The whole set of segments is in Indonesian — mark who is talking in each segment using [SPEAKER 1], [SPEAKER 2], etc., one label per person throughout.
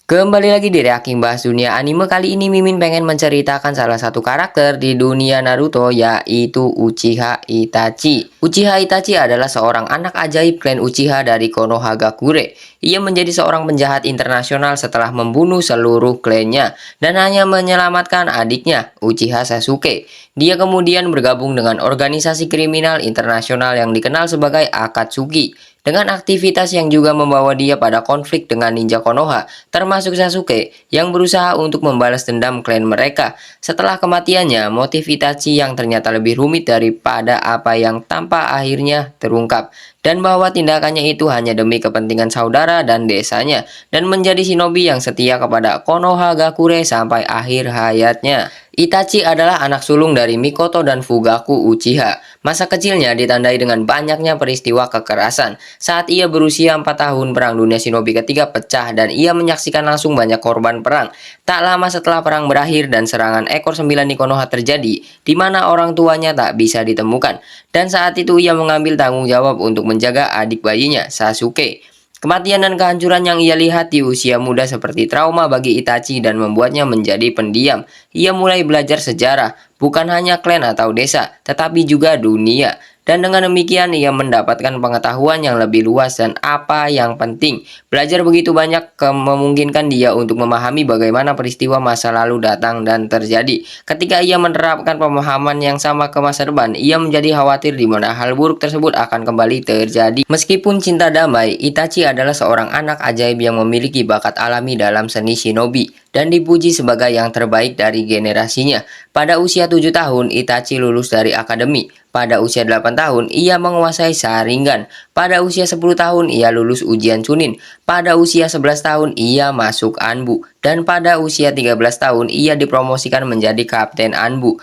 [SPEAKER 1] Kembali lagi di Reaking Bahas Dunia Anime. Kali ini Mimin pengen menceritakan salah satu karakter di dunia Naruto, yaitu Uchiha Itachi. Uchiha Itachi adalah seorang anak ajaib klan Uchiha dari Konohagakure. Ia menjadi seorang penjahat internasional setelah membunuh seluruh klannya dan hanya menyelamatkan adiknya, Uchiha Sasuke. Dia kemudian bergabung dengan organisasi kriminal internasional yang dikenal sebagai Akatsuki, dengan aktivitas yang juga membawa dia pada konflik dengan ninja Konoha, termasuk Sasuke, yang berusaha untuk membalas dendam klan mereka. Setelah kematiannya, motif Itachi yang ternyata lebih rumit daripada apa yang tampak akhirnya terungkap, dan bahwa tindakannya itu hanya demi kepentingan saudara dan desanya, dan menjadi shinobi yang setia kepada Konohagakure sampai akhir hayatnya. Itachi adalah anak sulung dari Mikoto dan Fugaku Uchiha. Masa kecilnya ditandai dengan banyaknya peristiwa kekerasan. Saat ia berusia 4 tahun, Perang Dunia Shinobi ketiga pecah dan ia menyaksikan langsung banyak korban perang. Tak lama setelah perang berakhir dan serangan ekor 9 di Konoha terjadi, di mana orang tuanya tak bisa ditemukan. Dan saat itu ia mengambil tanggung jawab untuk menjaga adik bayinya, Sasuke. Kematian dan kehancuran yang ia lihat di usia muda seperti trauma bagi Itachi dan membuatnya menjadi pendiam. Ia mulai belajar sejarah, bukan hanya klan atau desa, tetapi juga dunia. Dan dengan demikian ia mendapatkan pengetahuan yang lebih luas dan apa yang penting. Belajar begitu banyak memungkinkan dia untuk memahami bagaimana peristiwa masa lalu datang dan terjadi. Ketika ia menerapkan pemahaman yang sama ke masa depan, ia menjadi khawatir di mana hal buruk tersebut akan kembali terjadi. Meskipun cinta damai, Itachi adalah seorang anak ajaib yang memiliki bakat alami dalam seni shinobi dan dipuji sebagai yang terbaik dari generasinya. Pada usia 7 tahun, Itachi lulus dari akademi. Pada usia 8 tahun, ia menguasai Sharingan. Pada usia 10 tahun, ia lulus ujian Chunin. Pada usia 11 tahun, ia masuk Anbu. Dan pada usia 13 tahun, ia dipromosikan menjadi Kapten Anbu.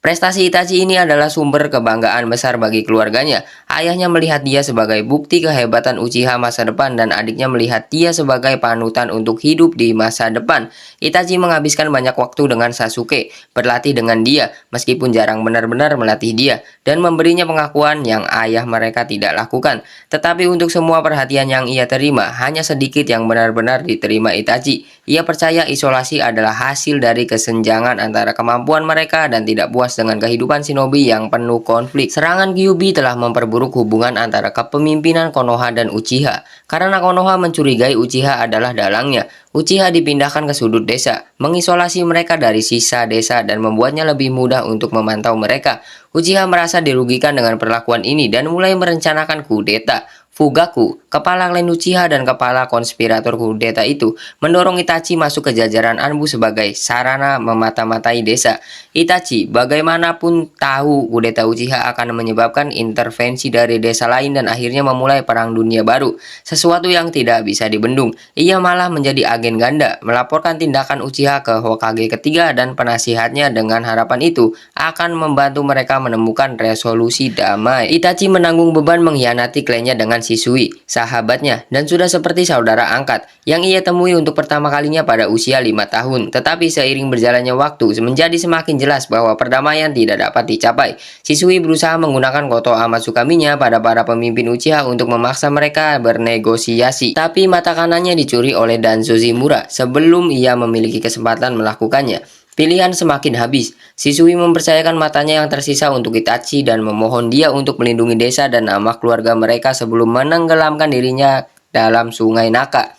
[SPEAKER 1] Prestasi Itachi ini adalah sumber kebanggaan besar bagi keluarganya. Ayahnya melihat dia sebagai bukti kehebatan Uchiha masa depan dan adiknya melihat dia sebagai panutan untuk hidup di masa depan. Itachi menghabiskan banyak waktu dengan Sasuke, berlatih dengan dia, meskipun jarang benar-benar melatih dia, dan memberinya pengakuan yang ayah mereka tidak lakukan. Tetapi untuk semua perhatian yang ia terima, hanya sedikit yang benar-benar diterima Itachi. Ia percaya isolasi adalah hasil dari kesenjangan antara kemampuan mereka dan tidak puas dengan kehidupan shinobi yang penuh konflik. Serangan Kyuubi telah memperburuk hubungan antara kepemimpinan Konoha dan Uchiha. Karena Konoha mencurigai Uchiha adalah dalangnya, Uchiha dipindahkan ke sudut desa, mengisolasi mereka dari sisa desa dan membuatnya lebih mudah untuk memantau mereka. Uchiha merasa dirugikan dengan perlakuan ini dan mulai merencanakan kudeta. Fugaku, kepala klan Uchiha dan kepala konspirator kudeta itu, mendorong Itachi masuk ke jajaran Anbu sebagai sarana memata-matai desa. Itachi bagaimanapun tahu kudeta Uchiha akan menyebabkan intervensi dari desa lain dan akhirnya memulai perang dunia baru, sesuatu yang tidak bisa dibendung. Ia malah menjadi agen ganda, melaporkan tindakan Uchiha ke Hokage ketiga dan penasihatnya dengan harapan itu akan membantu mereka menemukan resolusi damai. Itachi menanggung beban mengkhianati klannya dengan Shisui, sahabatnya, dan sudah seperti saudara angkat, yang ia temui untuk pertama kalinya pada usia 5 tahun. Tetapi seiring berjalannya waktu, menjadi semakin jelas bahwa perdamaian tidak dapat dicapai. Shisui berusaha menggunakan Koto Amatsukaminya pada para pemimpin Uchiha untuk memaksa mereka bernegosiasi. Tapi mata kanannya dicuri oleh Danzo Shimura sebelum ia memiliki kesempatan melakukannya. Pilihan semakin habis. Shisui mempercayakan matanya yang tersisa untuk Itachi dan memohon dia untuk melindungi desa dan nama keluarga mereka sebelum menenggelamkan dirinya dalam sungai Naka.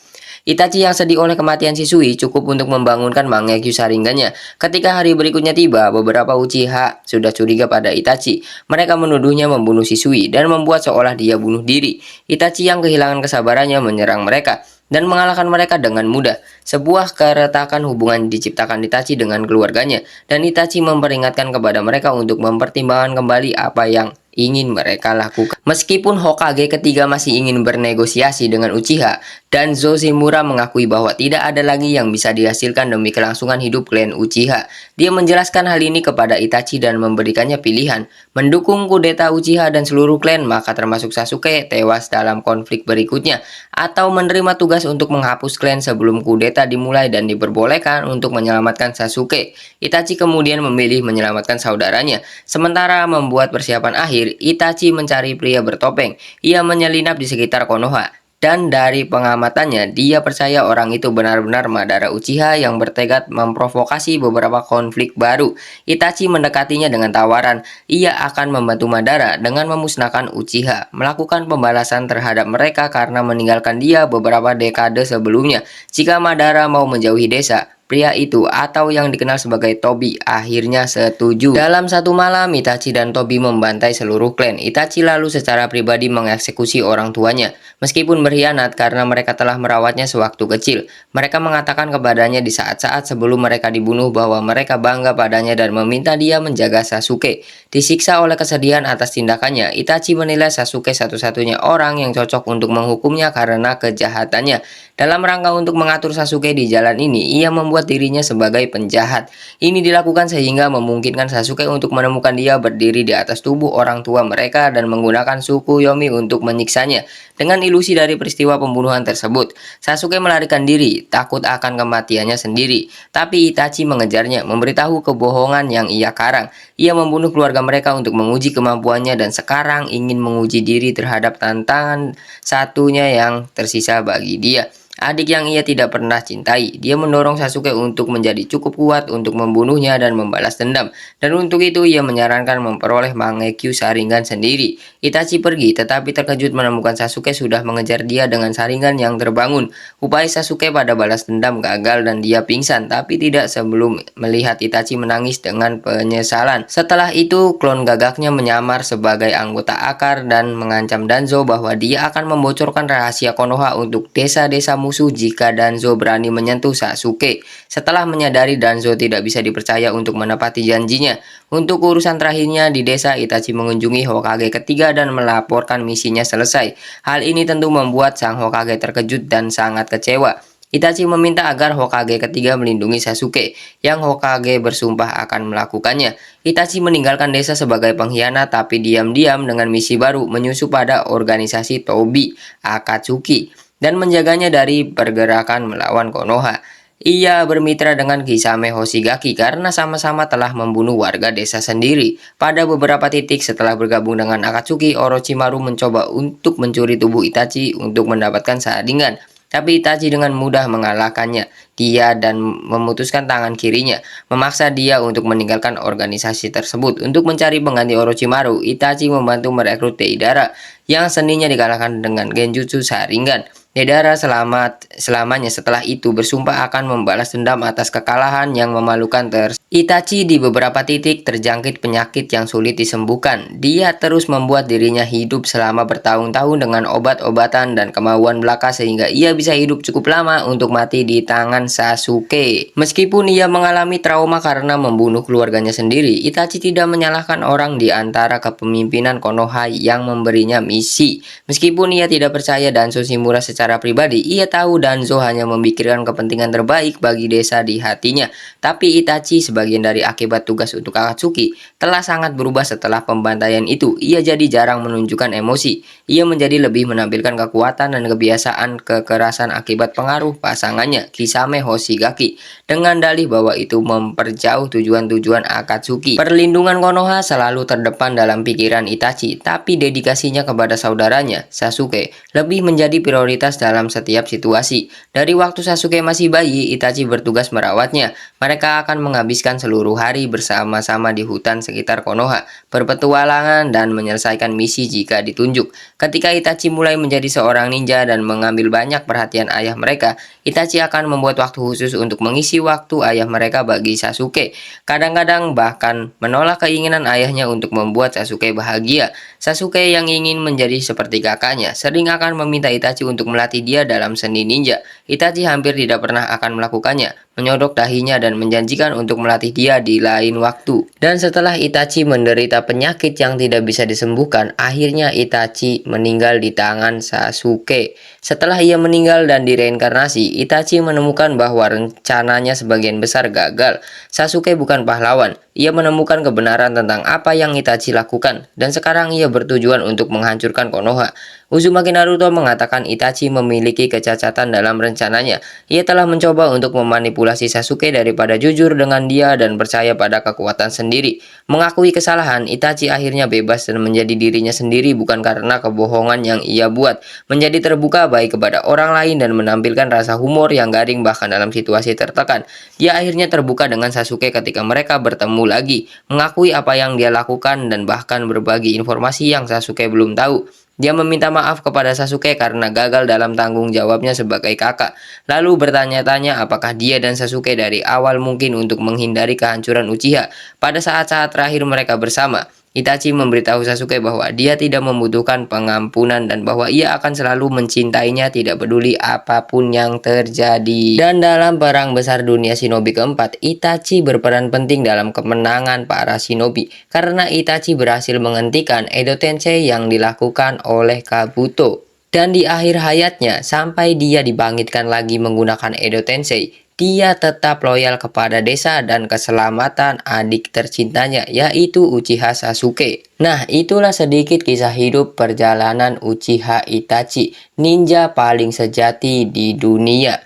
[SPEAKER 1] Itachi yang sedih oleh kematian Shisui cukup untuk membangunkan Mangekyo Sharingan-nya. Ketika hari berikutnya tiba, beberapa Uchiha sudah curiga pada Itachi. Mereka menuduhnya membunuh Shisui dan membuat seolah dia bunuh diri. Itachi yang kehilangan kesabarannya menyerang mereka dan mengalahkan mereka dengan mudah. Sebuah keretakan hubungan diciptakan Itachi dengan keluarganya, dan Itachi memperingatkan kepada mereka untuk mempertimbangkan kembali apa yang ingin mereka lakukan. Meskipun Hokage ketiga masih ingin bernegosiasi dengan Uchiha, dan Shimura mengakui bahwa tidak ada lagi yang bisa dihasilkan demi kelangsungan hidup klan Uchiha. Dia menjelaskan hal ini kepada Itachi dan memberikannya pilihan, mendukung kudeta Uchiha dan seluruh klan, maka termasuk Sasuke, tewas dalam konflik berikutnya, atau menerima tugas untuk menghapus klan sebelum kudeta dimulai dan diperbolehkan untuk menyelamatkan Sasuke. Itachi kemudian memilih menyelamatkan saudaranya. Sementara membuat persiapan akhir, Itachi mencari pria bertopeng. Ia menyelinap di sekitar Konoha Dan dari pengamatannya, dia percaya orang itu benar-benar Madara Uchiha yang bertekad memprovokasi beberapa konflik baru. Itachi mendekatinya dengan tawaran, ia akan membantu Madara dengan memusnahkan Uchiha, melakukan pembalasan terhadap mereka karena meninggalkan dia beberapa dekade sebelumnya. Jika Madara mau menjauhi desa, pria itu atau yang dikenal sebagai Tobi akhirnya setuju. Dalam satu malam, Itachi dan Tobi membantai seluruh klan. Itachi lalu secara pribadi mengeksekusi orang tuanya. Meskipun berkhianat karena mereka telah merawatnya sewaktu kecil, mereka mengatakan kepadanya di saat-saat sebelum mereka dibunuh bahwa mereka bangga padanya dan meminta dia menjaga Sasuke. Disiksa oleh kesedihan atas tindakannya, Itachi menilai Sasuke satu-satunya orang yang cocok untuk menghukumnya karena kejahatannya. Dalam rangka untuk mengatur Sasuke di jalan ini, ia membuat dirinya sebagai penjahat. Ini dilakukan sehingga memungkinkan Sasuke untuk menemukan dia berdiri di atas tubuh orang tua mereka dan menggunakan suku Yomi untuk menyiksanya. Dengan ilusi dari peristiwa pembunuhan tersebut, Sasuke melarikan diri, takut akan kematiannya sendiri. Tapi Itachi mengejarnya, memberitahu kebohongan yang ia karang. Ia membunuh keluarga mereka untuk menguji kemampuannya dan sekarang ingin menguji diri terhadap tantangan satunya yang tersisa bagi dia. Adik yang ia tidak pernah cintai. Dia mendorong Sasuke untuk menjadi cukup kuat untuk membunuhnya dan membalas dendam. Dan untuk itu ia menyarankan memperoleh Mangekyo Sharingan sendiri. Itachi pergi tetapi terkejut menemukan Sasuke sudah mengejar dia dengan Sharingan yang terbangun. Upaya Sasuke pada balas dendam gagal dan dia pingsan, tapi tidak sebelum melihat Itachi menangis dengan penyesalan. Setelah itu, klon gagaknya menyamar sebagai anggota Akar dan mengancam Danzo bahwa dia akan membocorkan rahasia Konoha untuk desa-desa musuh jika Danzo berani menyentuh Sasuke. Setelah menyadari Danzo tidak bisa dipercaya untuk menepati janjinya, untuk urusan terakhirnya di desa, Itachi mengunjungi Hokage ketiga dan melaporkan misinya selesai. Hal ini tentu membuat sang Hokage terkejut dan sangat kecewa. Itachi meminta agar Hokage ketiga melindungi Sasuke, yang Hokage bersumpah akan melakukannya. Itachi meninggalkan desa sebagai pengkhianat tapi diam-diam dengan misi baru menyusup pada organisasi Tobi Akatsuki dan menjaganya dari pergerakan melawan Konoha. Ia bermitra dengan Kisame Hoshigaki karena sama-sama telah membunuh warga desa sendiri. Pada beberapa titik setelah bergabung dengan Akatsuki, Orochimaru mencoba untuk mencuri tubuh Itachi untuk mendapatkan Sharingan. Tapi Itachi dengan mudah mengalahkannya. Dia dan memutuskan tangan kirinya, memaksa dia untuk meninggalkan organisasi tersebut. Untuk mencari pengganti Orochimaru, Itachi membantu merekrut Deidara yang seninya dikalahkan dengan Genjutsu Sharingan. Deidara selamanya setelah itu bersumpah akan membalas dendam atas kekalahan yang memalukan Itachi di beberapa titik terjangkit penyakit yang sulit disembuhkan. Dia terus membuat dirinya hidup selama bertahun-tahun dengan obat-obatan dan kemauan belaka sehingga ia bisa hidup cukup lama untuk mati di tangan Sasuke. Meskipun ia mengalami trauma karena membunuh keluarganya sendiri, Itachi tidak menyalahkan orang di antara kepemimpinan Konoha yang memberinya misi. Meskipun ia tidak percaya Danzo Shimura secara pribadi, ia tahu Danzo hanya memikirkan kepentingan terbaik bagi desa di hatinya. Tapi Itachi sebagian dari akibat tugas untuk Akatsuki telah sangat berubah setelah pembantaian itu. Ia jadi jarang menunjukkan emosi. Ia menjadi lebih menampilkan kekuatan dan kebiasaan kekerasan akibat pengaruh pasangannya, Kisame Hoshigaki, dengan dalih bahwa itu memperjauh tujuan-tujuan Akatsuki. Perlindungan Konoha selalu terdepan dalam pikiran Itachi, tapi dedikasinya kepada saudaranya, Sasuke, lebih menjadi prioritas dalam setiap situasi. Dari waktu Sasuke masih bayi, Itachi bertugas merawatnya. Mereka akan menghabiskan seluruh hari bersama-sama di hutan sekitar Konoha, berpetualangan dan menyelesaikan misi jika ditunjuk. Ketika Itachi mulai menjadi seorang ninja dan mengambil banyak perhatian ayah mereka, Itachi akan membuat waktu khusus untuk mengisi waktu ayah mereka bagi Sasuke. Kadang-kadang bahkan menolak keinginan ayahnya untuk membuat Sasuke bahagia. Sasuke yang ingin menjadi seperti kakaknya sering akan meminta Itachi untuk melatih dia dalam seni ninja. Itachi hampir tidak pernah akan melakukannya, menyodok dahinya dan menjanjikan untuk melatih dia di lain waktu. Dan setelah Itachi menderita penyakit yang tidak bisa disembuhkan, akhirnya Itachi meninggal di tangan Sasuke. Setelah ia meninggal dan direinkarnasi, Itachi menemukan bahwa rencananya sebagian besar gagal. Sasuke bukan pahlawan. Ia menemukan kebenaran tentang apa yang Itachi lakukan, dan sekarang ia bertujuan untuk menghancurkan Konoha. Uzumaki Naruto mengatakan Itachi memiliki kecacatan dalam rencananya. Ia telah mencoba untuk memanipulasi memanipulasi Sasuke daripada jujur dengan dia dan percaya pada kekuatan sendiri. Mengakui kesalahan, Itachi akhirnya bebas dan menjadi dirinya sendiri bukan karena kebohongan yang ia buat. Menjadi terbuka baik kepada orang lain dan menampilkan rasa humor yang garing bahkan dalam situasi tertekan. Dia akhirnya terbuka dengan Sasuke ketika mereka bertemu lagi, mengakui apa yang dia lakukan dan bahkan berbagi informasi yang Sasuke belum tahu. Dia meminta maaf kepada Sasuke karena gagal dalam tanggung jawabnya sebagai kakak, lalu bertanya-tanya apakah dia dan Sasuke dari awal mungkin untuk menghindari kehancuran Uchiha. Pada saat-saat terakhir mereka bersama, Itachi memberitahu Sasuke bahwa dia tidak membutuhkan pengampunan dan bahwa ia akan selalu mencintainya tidak peduli apapun yang terjadi. Dan dalam perang besar dunia shinobi keempat, Itachi berperan penting dalam kemenangan para shinobi karena Itachi berhasil menghentikan Edo Tensei yang dilakukan oleh Kabuto. Dan di akhir hayatnya, sampai dia dibangkitkan lagi menggunakan Edo Tensei, dia tetap loyal kepada desa dan keselamatan adik tercintanya, yaitu Uchiha Sasuke. Nah, itulah sedikit kisah hidup perjalanan Uchiha Itachi, ninja paling sejati di dunia.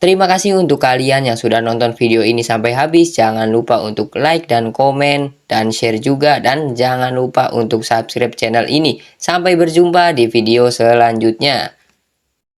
[SPEAKER 1] Terima kasih untuk kalian yang sudah nonton video ini sampai habis. Jangan lupa untuk like dan komen dan share juga. Dan jangan lupa untuk subscribe channel ini. Sampai berjumpa di video selanjutnya.